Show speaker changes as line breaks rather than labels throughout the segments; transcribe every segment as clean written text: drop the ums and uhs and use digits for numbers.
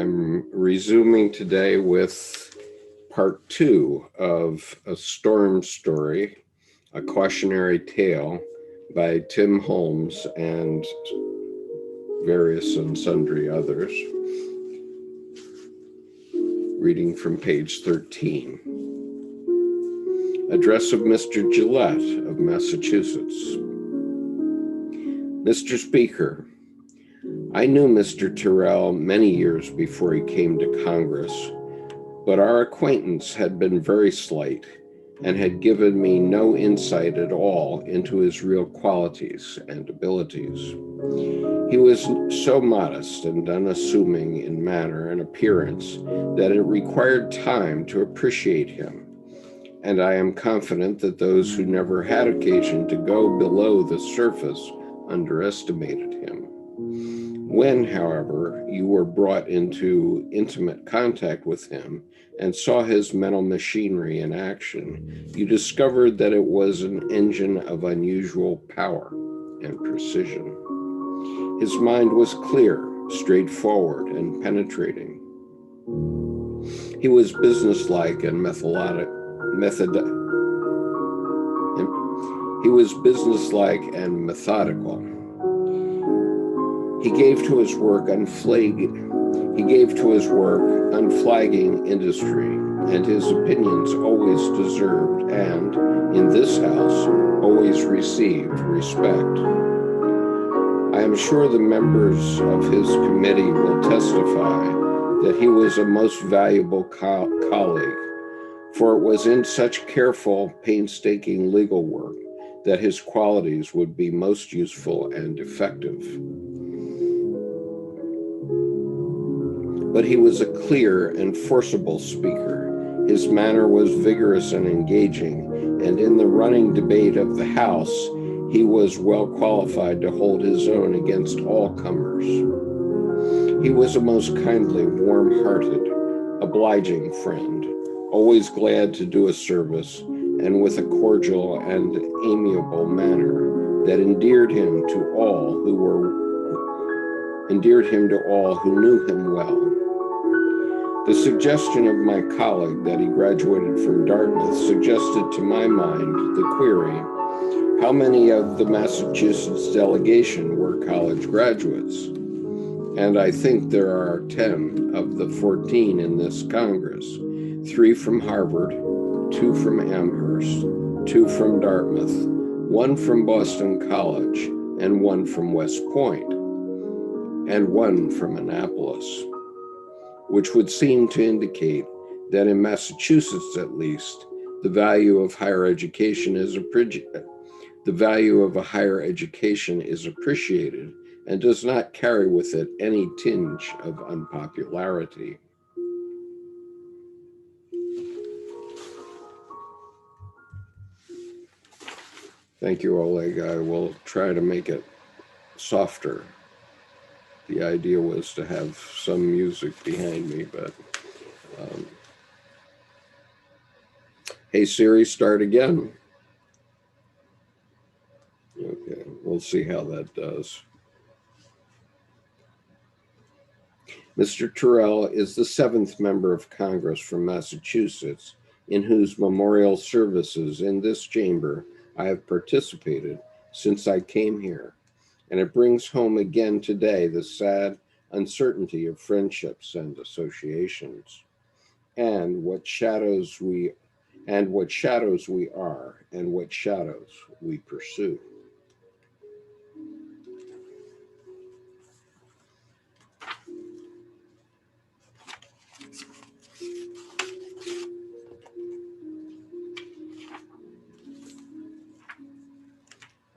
I'm resuming today with part 2 of A Storm Story, a cautionary tale by Tim Holmes and various and sundry others. Reading from page 13. Address of Mr. Gillette of Massachusetts. Mr. Speaker, I knew Mr. Tyrrell many years before he came to Congress, but our acquaintance had been very slight and had given me no insight at all into his real qualities and abilities. He was so modest and unassuming in manner and appearance that it required time to appreciate him, and I am confident that those who never had occasion to go below the surface underestimated him. When, however, you were brought into intimate contact with him and saw his mental machinery in action, you discovered that it was an engine of unusual power and precision. His mind was clear, straightforward, and penetrating. He was businesslike and methodical. He gave to his work unflagging industry, and his opinions always deserved and, in this house, always received respect. I am sure the members of his committee will testify that he was a most valuable colleague, for it was in such careful, painstaking legal work that his qualities would be most useful and effective. But he was a clear and forcible speaker. His manner was vigorous and engaging, and in the running debate of the House, he was well qualified to hold his own against all comers. He was a most kindly, warm-hearted, obliging friend, always glad to do a service, and with a cordial and amiable manner that endeared him to all who knew him well. The suggestion of my colleague that he graduated from Dartmouth suggested to my mind the query, how many of the Massachusetts delegation were college graduates? And I think there are 10 of the 14 in this Congress, 3 from Harvard, 2 from Amherst, 2 from Dartmouth, 1 from Boston College, and 1 from West Point, and 1 from Annapolis, which would seem to indicate that in Massachusetts, at least, the value of a higher education is appreciated and does not carry with it any tinge of unpopularity. Thank you, Oleg. I will try to make it softer. The idea was to have some music behind me, but hey Siri, start again. Okay, we'll see how that does. Mr. Tyrrell is the 7th member of Congress from Massachusetts in whose memorial services in this chamber I have participated since I came here. And it brings home again today the sad uncertainty of friendships and associations, and what shadows we are, and what shadows we pursue.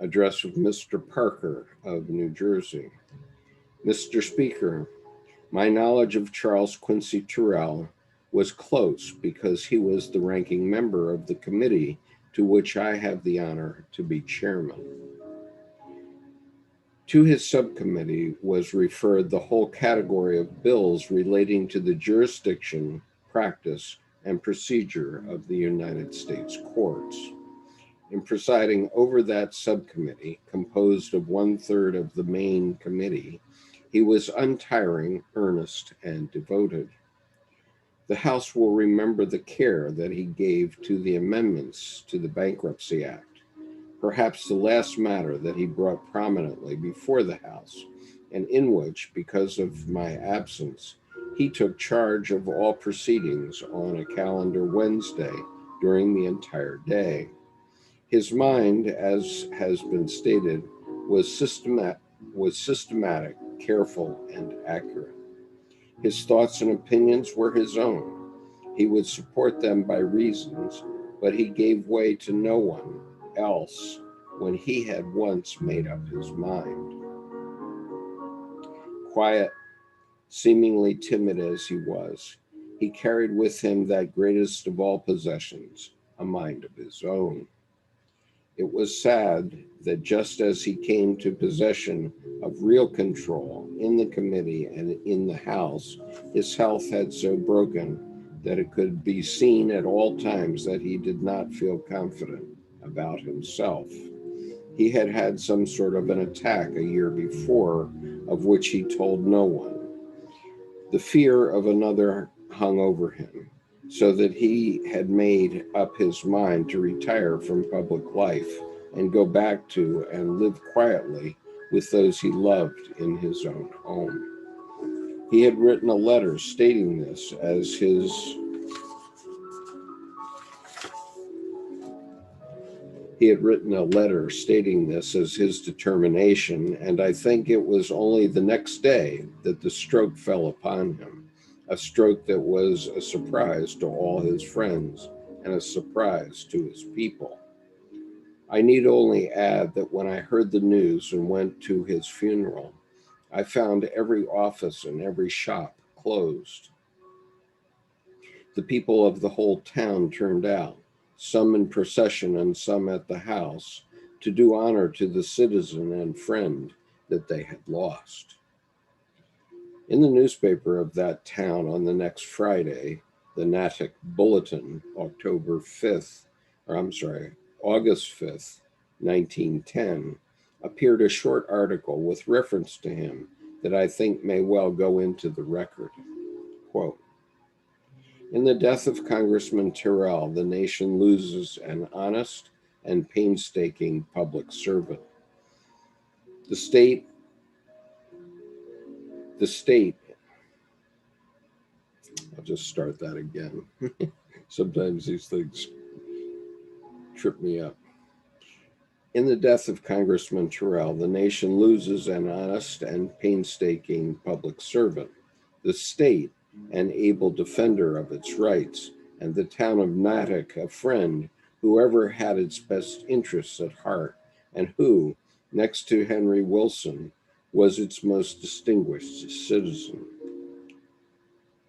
Address of Mr. Parker of New Jersey. Mr. Speaker, my knowledge of Charles Quincy Tyrrell was close because he was the ranking member of the committee to which I have the honor to be chairman. To his subcommittee was referred the whole category of bills relating to the jurisdiction, practice, and procedure of the United States courts. In presiding over that subcommittee, composed of 1/3 of the main committee, He was untiring, earnest, and devoted. The House will remember the care that he gave to the amendments to the Bankruptcy Act, perhaps the last matter that he brought prominently before the House, and in which, because of my absence, he took charge of all proceedings on a calendar Wednesday during the entire day. His mind, as has been stated, was systematic, careful, and accurate. His thoughts and opinions were his own. He would support them by reasons, but he gave way to no one else when he had once made up his mind. Quiet, seemingly timid as he was, he carried with him that greatest of all possessions, a mind of his own. It was sad that just as he came to possession of real control in the committee and in the House, his health had so broken that it could be seen at all times that he did not feel confident about himself. He had had some sort of an attack a year before, of which he told no one. The fear of another hung over him, so that he had made up his mind to retire from public life and go back to and live quietly with those he loved in his own home. He had written a letter stating this as his determination, and I think it was only the next day that the stroke fell upon him, a stroke that was a surprise to all his friends and a surprise to his people. I need only add that when I heard the news and went to his funeral, I found every office and every shop closed. The people of the whole town turned out, some in procession and some at the house, to do honor to the citizen and friend that they had lost. In the newspaper of that town on the next Friday, the Natick Bulletin, August 5th, 1910, appeared a short article with reference to him that I think may well go into the record. Quote, in the death of Congressman Terrell, the nation loses an honest and painstaking public servant. The state, I'll just start that again. Sometimes these things trip me up. In the death of Congressman Terrell, the nation loses an honest and painstaking public servant. The state, an able defender of its rights, and the town of Natick, a friend who ever had its best interests at heart, and who, next to Henry Wilson, was its most distinguished citizen.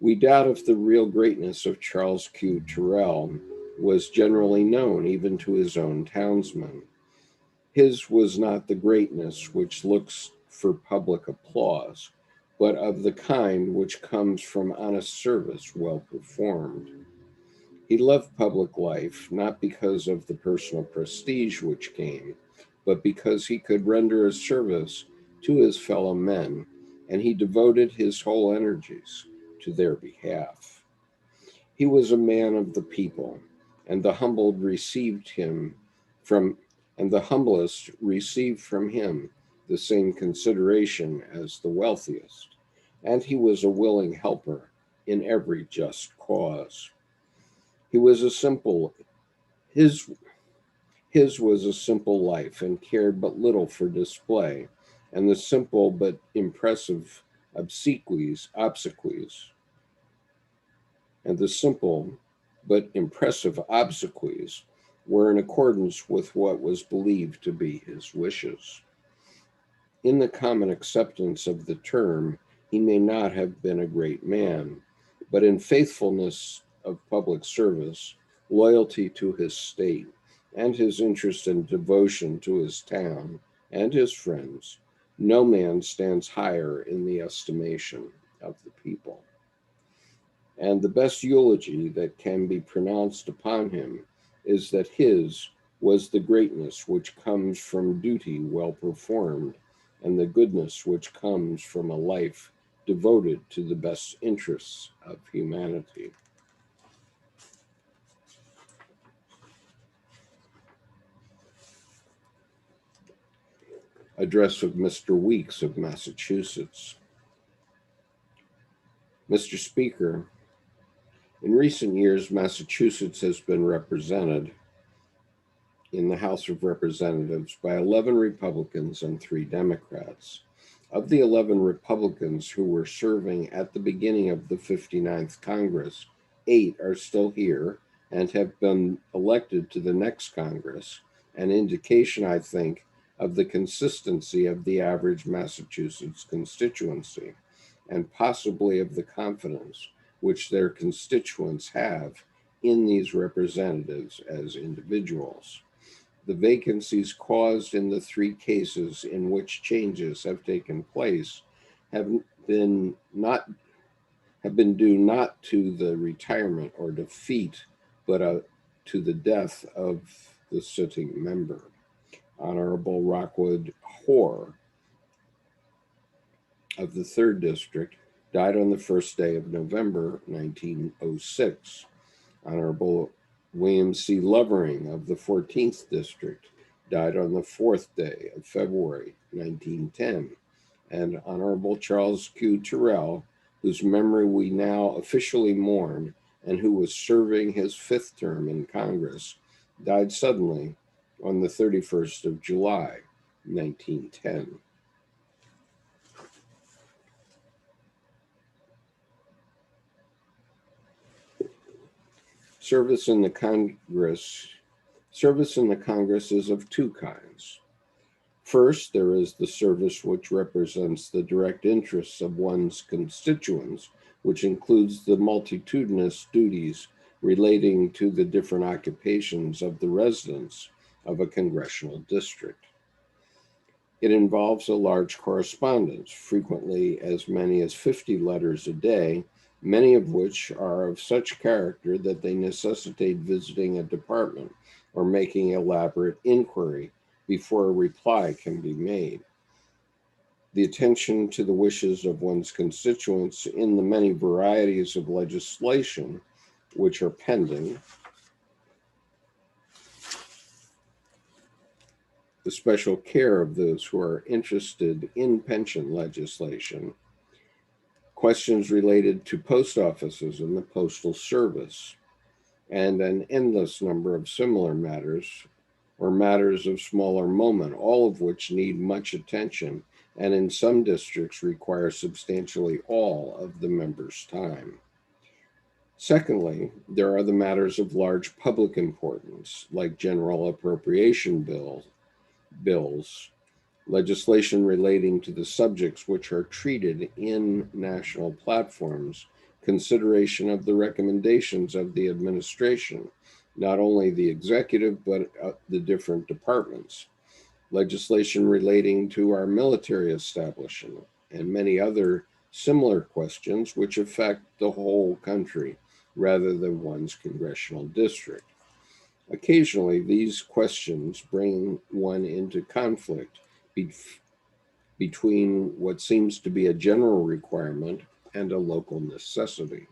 We doubt if the real greatness of Charles Q. Terrell was generally known even to his own townsmen. His was not the greatness which looks for public applause, but of the kind which comes from honest service well performed. He loved public life not because of the personal prestige which came, but because he could render a service to his fellow men, and he devoted his whole energies to their behalf. He was a man of the people, and the humbled received him from and the humblest received from him the same consideration as the wealthiest, and he was a willing helper in every just cause. He was a simple his his was a simple life and cared but little for display, and the simple but impressive obsequies and the simple but impressive obsequies were in accordance with what was believed to be his wishes. In the common acceptance of the term, he may not have been a great man, but in faithfulness of public service, loyalty to his state, and his interest and devotion to his town and his friends, no man stands higher in the estimation of the people. And the best eulogy that can be pronounced upon him is that his was the greatness which comes from duty well performed and the goodness which comes from a life devoted to the best interests of humanity. Address of Mr. Weeks of Massachusetts. Mr. Speaker, in recent years, Massachusetts has been represented in the House of Representatives by 11 Republicans and 3 Democrats. Of the 11 Republicans who were serving at the beginning of the 59th Congress, 8 are still here and have been elected to the next Congress, an indication, I think, of the consistency of the average Massachusetts constituency, and possibly of the confidence which their constituents have in these representatives as individuals. The vacancies caused in the 3 cases in which changes have taken place have been due not to the retirement or defeat, but to the death of the sitting member. Honorable Rockwood Hoare of the 3rd District died on the first day of November 1906. Honorable William C. Lovering of the 14th District died on the 4th day of February 1910. And Honorable Charles Q. Terrell, whose memory we now officially mourn and who was serving his 5th term in Congress, died suddenly on the 31st of July, 1910. Service in the Congress is of 2 kinds. First, there is the service which represents the direct interests of one's constituents, which includes the multitudinous duties relating to the different occupations of the residents of a congressional district. It involves a large correspondence, frequently as many as 50 letters a day, many of which are of such character that they necessitate visiting a department or making elaborate inquiry before a reply can be made. The attention to the wishes of one's constituents in the many varieties of legislation which are pending, the special care of those who are interested in pension legislation, questions related to post offices and the postal service, and an endless number of similar matters or matters of smaller moment, all of which need much attention and in some districts require substantially all of the members' time. Secondly, there are the matters of large public importance, like general appropriation bills, legislation relating to the subjects which are treated in national platforms, consideration of the recommendations of the administration, not only the executive, but the different departments, legislation relating to our military establishment, and many other similar questions which affect the whole country rather than one's congressional district. Occasionally, these questions bring one into conflict between what seems to be a general requirement and a local necessity.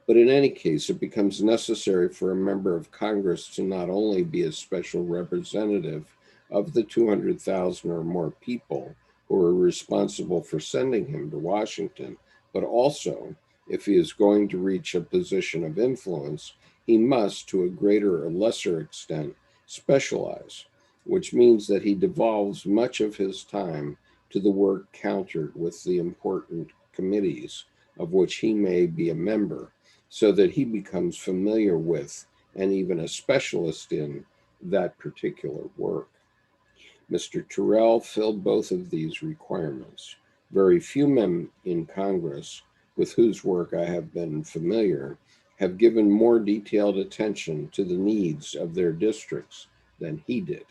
But in any case, it becomes necessary for a member of Congress to not only be a special representative of the 200,000 or more people who are responsible for sending him to Washington, but also, if he is going to reach a position of influence, he must, to a greater or lesser extent, specialize, which means that he devolves much of his time to the work countered with the important committees of which he may be a member, so that he becomes familiar with and even a specialist in that particular work. Mr. Terrell filled both of these requirements. Very few men in Congress with whose work I have been familiar have given more detailed attention to the needs of their districts than he did.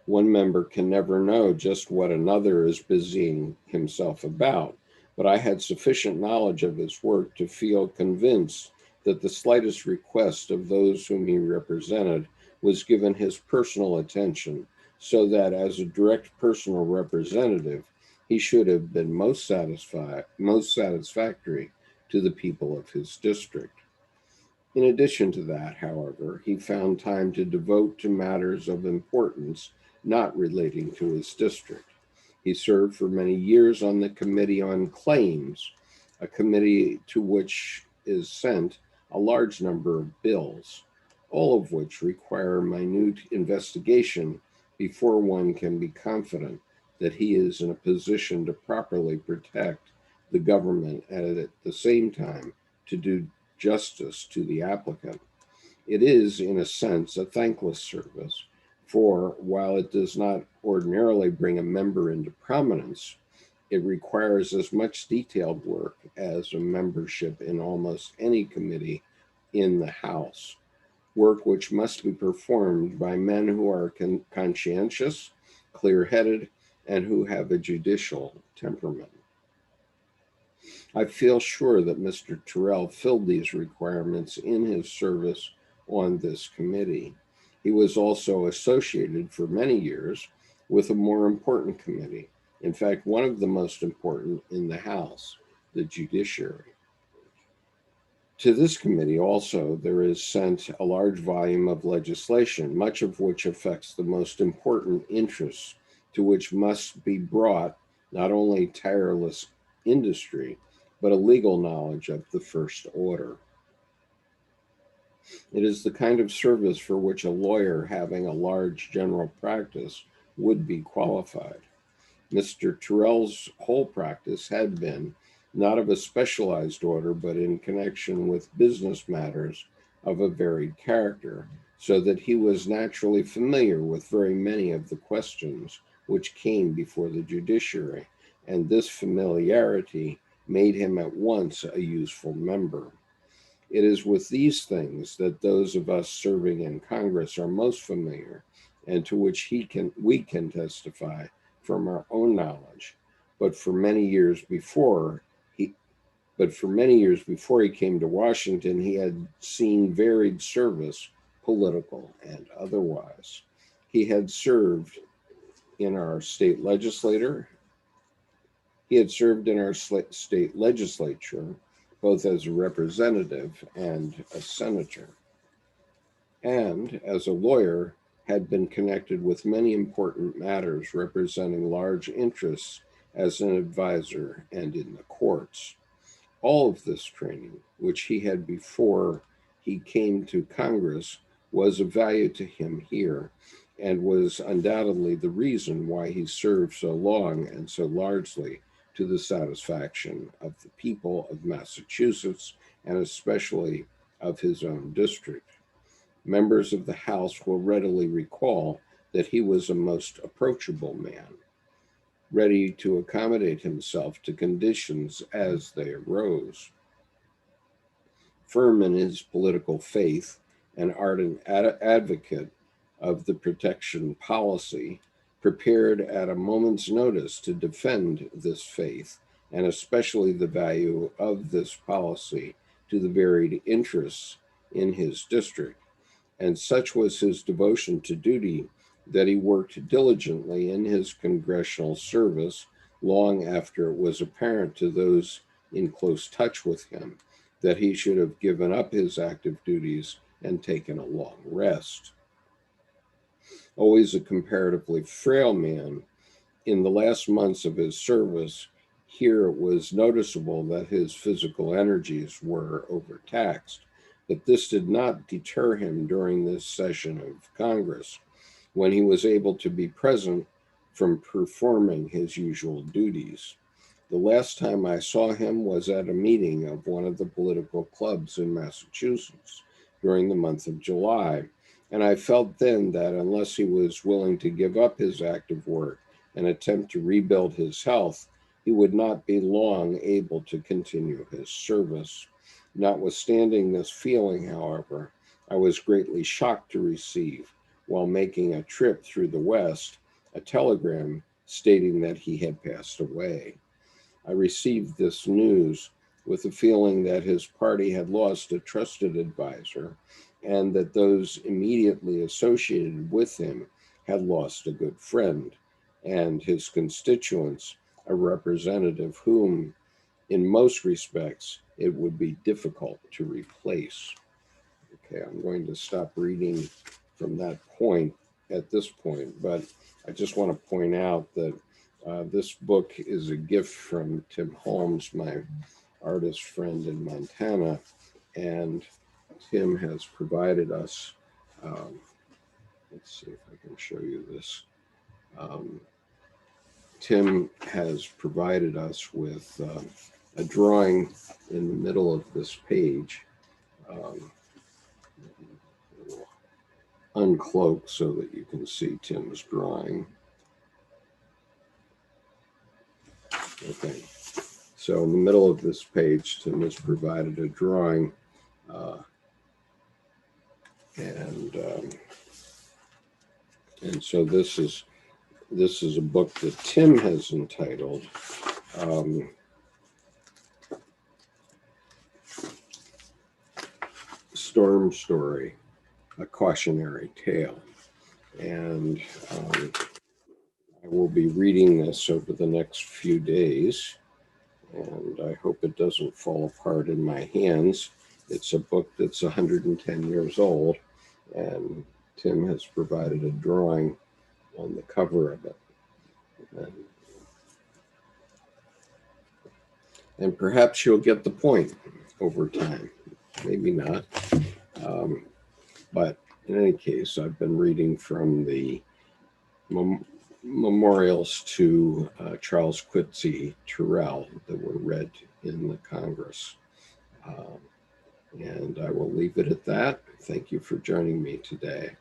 One member can never know just what another is busying himself about, but I had sufficient knowledge of his work to feel convinced that the slightest request of those whom he represented was given his personal attention, so that as a direct personal representative, he should have been most satisfactory to the people of his district. In addition to that, however, he found time to devote to matters of importance not relating to his district. He served for many years on the Committee on Claims, a committee to which is sent a large number of bills, all of which require minute investigation before one can be confident that he is in a position to properly protect the government and at the same time to do justice to the applicant. It is, in a sense, a thankless service, for while it does not ordinarily bring a member into prominence, it requires as much detailed work as a membership in almost any committee in the House, work which must be performed by men who are conscientious, clear headed, and who have a judicial temperament. I feel sure that Mr. Tyrrell filled these requirements in his service on this committee. He was also associated for many years with a more important committee, in fact, one of the most important in the House, the Judiciary. To this committee also there is sent a large volume of legislation, much of which affects the most important interests, to which must be brought not only tireless industry, but a legal knowledge of the first order. It is the kind of service for which a lawyer having a large general practice would be qualified. Mr. Tyrrell's whole practice had been not of a specialized order, but in connection with business matters of a varied character, so that he was naturally familiar with very many of the questions which came before the judiciary, and this familiarity made him at once a useful member. It is with these things that those of us serving in Congress are most familiar, and to which we can testify from our own knowledge. But for many years before he came to Washington, he had seen varied service, political and otherwise. He had served in our state legislature. He had served in our state legislature, both as a representative and a senator, and as a lawyer had been connected with many important matters representing large interests as an advisor and in the courts. All of this training, which he had before he came to Congress, was of value to him here, and was undoubtedly the reason why he served so long and so largely to the satisfaction of the people of Massachusetts, and especially of his own district. Members of the House will readily recall that he was a most approachable man, ready to accommodate himself to conditions as they arose. Firm in his political faith, an ardent advocate of the protection policy, prepared at a moment's notice to defend this faith, and especially the value of this policy to the varied interests in his district. And such was his devotion to duty that he worked diligently in his congressional service long after it was apparent to those in close touch with him that he should have given up his active duties and taken a long rest. Always a comparatively frail man, in the last months of his service, here it was noticeable that his physical energies were overtaxed, but this did not deter him during this session of Congress, when he was able to be present from performing his usual duties. The last time I saw him was at a meeting of one of the political clubs in Massachusetts during the month of July, and I felt then that unless he was willing to give up his active work and attempt to rebuild his health, he would not be long able to continue his service. Notwithstanding this feeling, however, I was greatly shocked to receive, while making a trip through the West, a telegram stating that he had passed away. I received this news with the feeling that his party had lost a trusted advisor and that those immediately associated with him had lost a good friend, and his constituents a representative whom, in most respects, it would be difficult to replace. Okay, I'm going to stop reading from that point at this point, but I just want to point out that this book is a gift from Tim Holmes, my artist friend in Montana, and Tim has provided us, let's see if I can show you this. Tim has provided us with a drawing in the middle of this page. Uncloak so that you can see Tim's drawing. Okay, so in the middle of this page, Tim has provided a drawing, and so this is a book that Tim has entitled Storm Story, a Cautionary Tale. And I will be reading this over the next few days, and I hope it doesn't fall apart in my hands. It's a book that's 110 years old, and Tim has provided a drawing on the cover of it. And perhaps you'll get the point over time. Maybe not. But in any case, I've been reading from the memorials to Charles Quincy Tyrrell that were read in the Congress. And I will leave it at that. Thank you for joining me today.